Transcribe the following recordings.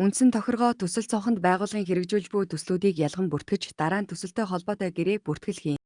Үндсэн тохиргоо төсөл цонхонд байгууллагын хэрэгжүүлж буй төслүүдийг ялган бүртгэж, дараа нь төсөлтэй холбоотой гэрээг бүртгэл хийн.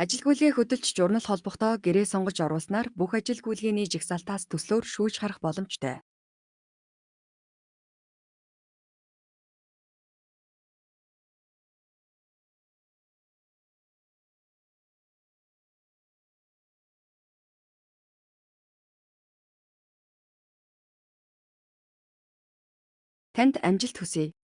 Ажилгүйдгээ хөдөлж журнал холбохдоо гэрээ сонгож оруулснаар бүх ажилгүйдгээний жагсаалтаас төслөөр шүүж харах боломжтой. Танд амжилт хүсье.